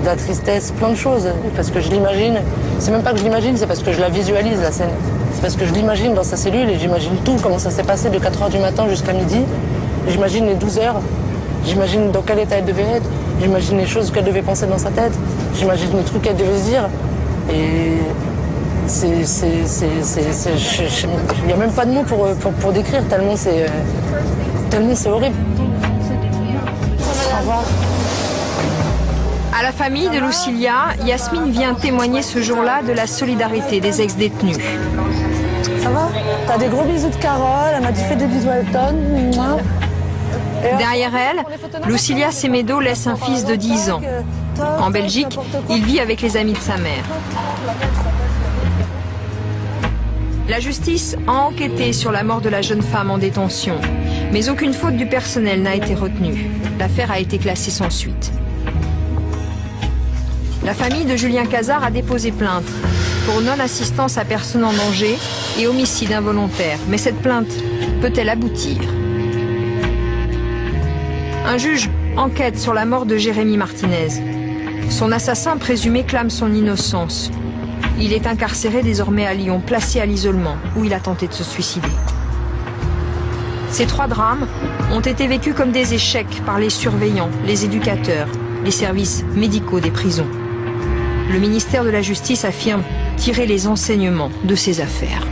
de la tristesse, plein de choses. Parce que je l'imagine, c'est même pas que je l'imagine, c'est parce que je la visualise, la scène. C'est parce que je l'imagine dans sa cellule et j'imagine tout, comment ça s'est passé de 4h du matin jusqu'à midi. J'imagine les 12 heures, j'imagine dans quel état elle devait être, j'imagine les choses qu'elle devait penser dans sa tête, j'imagine les trucs qu'elle devait se dire. Et il n'y a même pas de mots pour décrire, tellement c'est horrible. Au revoir. À la famille de Lucilia, Yasmine vient témoigner ce jour-là de la solidarité des ex-détenus. Ça va? T'as des gros bisous de Carole, elle m'a dit fais des bisous à Elton. Derrière elle, Lucilia Semedo laisse un fils de 10 ans. En Belgique, il vit avec les amis de sa mère. La justice a enquêté sur la mort de la jeune femme en détention, mais aucune faute du personnel n'a été retenue. L'affaire a été classée sans suite. La famille de Julien Cazard a déposé plainte pour non-assistance à personne en danger et homicide involontaire. Mais cette plainte peut-elle aboutir? Un juge enquête sur la mort de Jérémy Martinez. Son assassin présumé clame son innocence. Il est incarcéré désormais à Lyon, placé à l'isolement, où il a tenté de se suicider. Ces 3 drames ont été vécus comme des échecs par les surveillants, les éducateurs, les services médicaux des prisons. Le ministère de la Justice affirme tirer les enseignements de ces affaires.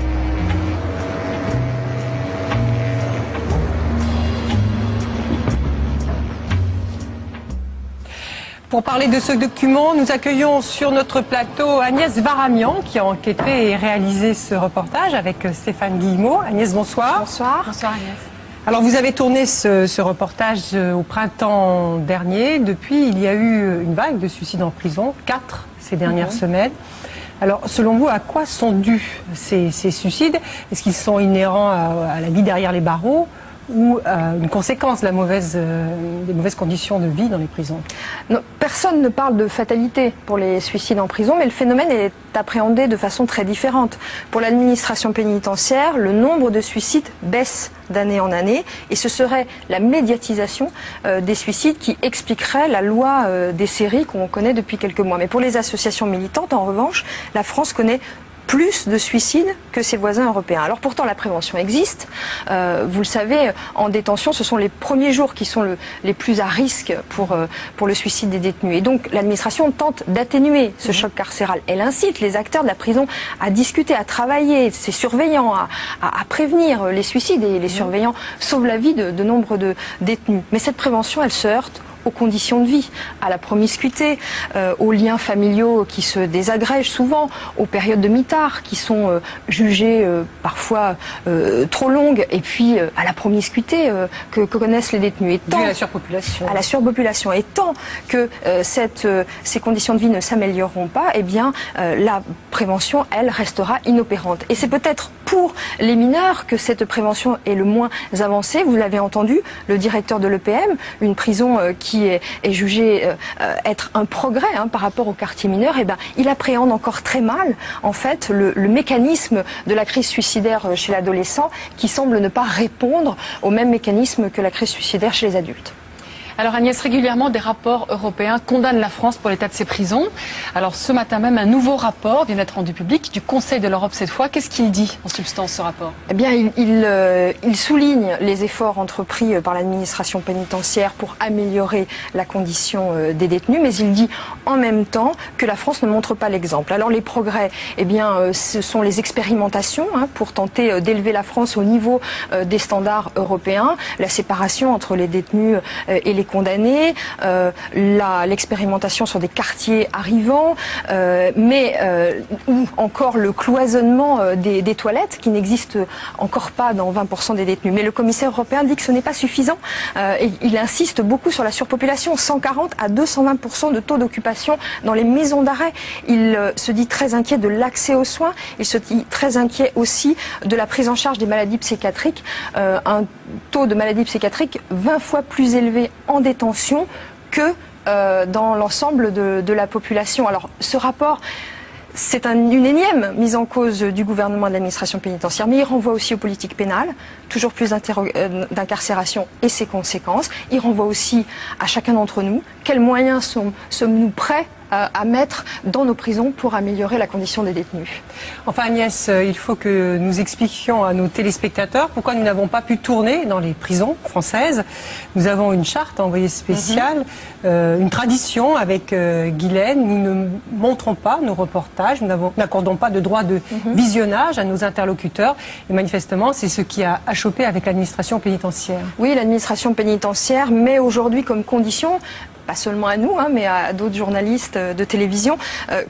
Pour parler de ce document, nous accueillons sur notre plateau Agnès Varamian qui a enquêté et réalisé ce reportage avec Stéphane Guillemot. Agnès, bonsoir. Bonsoir. Bonsoir Agnès. Alors vous avez tourné ce reportage au printemps dernier. Depuis, il y a eu une vague de suicides en prison, 4 ces dernières semaines. Alors selon vous, à quoi sont dus ces suicides? Est-ce qu'ils sont inhérents à la vie derrière les barreaux ou une conséquence de des mauvaises conditions de vie dans les prisons? Non, personne ne parle de fatalité pour les suicides en prison, mais le phénomène est appréhendé de façon très différente. Pour l'administration pénitentiaire, le nombre de suicides baisse d'année en année, et ce serait la médiatisation des suicides qui expliquerait la loi des séries qu'on connaît depuis quelques mois. Mais pour les associations militantes, en revanche, la France connaît plus de suicides que ses voisins européens. Alors pourtant la prévention existe, vous le savez, en détention ce sont les premiers jours qui sont les plus à risque pour le suicide des détenus, et donc l'administration tente d'atténuer ce choc carcéral. Elle incite les acteurs de la prison à discuter, à travailler, ses surveillants, à prévenir les suicides, et les surveillants sauvent la vie de nombre de détenus. Mais cette prévention, elle se heurte aux conditions de vie, à la promiscuité, aux liens familiaux qui se désagrègent souvent, aux périodes de mitard qui sont jugées parfois trop longues, et puis à la promiscuité que connaissent les détenus. Et à la surpopulation. À la surpopulation. Et tant que ces conditions de vie ne s'amélioreront pas, eh bien la prévention, elle, restera inopérante. Et c'est peut-être pour les mineurs que cette prévention est le moins avancée. Vous l'avez entendu, le directeur de l'EPM, une prison qui est jugée être un progrès par rapport au quartier mineur, eh ben, il appréhende encore très mal en fait le mécanisme de la crise suicidaire chez l'adolescent, qui semble ne pas répondre au même mécanisme que la crise suicidaire chez les adultes. Alors Agnès, régulièrement des rapports européens condamnent la France pour l'état de ses prisons. Alors ce matin même, un nouveau rapport vient d'être rendu public du Conseil de l'Europe cette fois. Qu'est-ce qu'il dit en substance, ce rapport? Eh bien, il souligne les efforts entrepris par l'administration pénitentiaire pour améliorer la condition des détenus, mais il dit en même temps que la France ne montre pas l'exemple. Alors les progrès, eh bien, ce sont les expérimentations pour tenter d'élever la France au niveau des standards européens, la séparation entre les détenus et les condamnés, l'expérimentation sur des quartiers arrivants, ou encore le cloisonnement des toilettes qui n'existe encore pas dans 20% des détenus. Mais le commissaire européen dit que ce n'est pas suffisant, et il insiste beaucoup sur la surpopulation, 140 à 220% de taux d'occupation dans les maisons d'arrêt. Il se dit très inquiet de l'accès aux soins, il se dit très inquiet aussi de la prise en charge des maladies psychiatriques, un taux de maladies psychiatriques 20 fois plus élevé en détention que dans l'ensemble de la population. Alors ce rapport, c'est une énième mise en cause du gouvernement et de l'administration pénitentiaire, mais il renvoie aussi aux politiques pénales, toujours plus d'incarcération et ses conséquences. Il renvoie aussi à chacun d'entre nous, quels moyens sommes-nous prêts à mettre dans nos prisons pour améliorer la condition des détenus. Enfin Agnès, il faut que nous expliquions à nos téléspectateurs pourquoi nous n'avons pas pu tourner dans les prisons françaises. Nous avons une charte envoyée spéciale, une tradition avec Guylaine. Nous ne montrons pas nos reportages, nous n'accordons pas de droit de visionnage à nos interlocuteurs. Et manifestement, c'est ce qui a achoppé avec l'administration pénitentiaire. Oui, l'administration pénitentiaire met aujourd'hui comme condition, pas seulement à nous, mais à d'autres journalistes de télévision,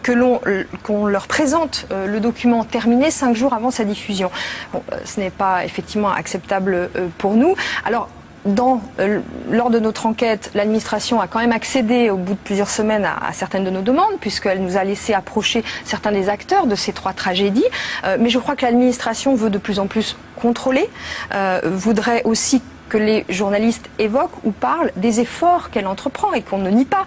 qu'on leur présente le document terminé 5 jours avant sa diffusion. Bon, ce n'est pas effectivement acceptable pour nous. Alors, lors de notre enquête, l'administration a quand même accédé au bout de plusieurs semaines à certaines de nos demandes, puisqu'elle nous a laissé approcher certains des acteurs de ces 3 tragédies. Mais je crois que l'administration veut de plus en plus contrôler, voudrait aussi que les journalistes évoquent ou parlent des efforts qu'elle entreprend et qu'on ne nie pas,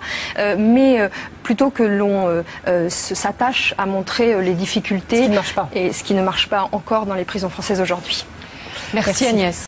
mais plutôt que l'on s'attache à montrer les difficultés et ce qui ne marche pas encore dans les prisons françaises aujourd'hui. Merci Agnès.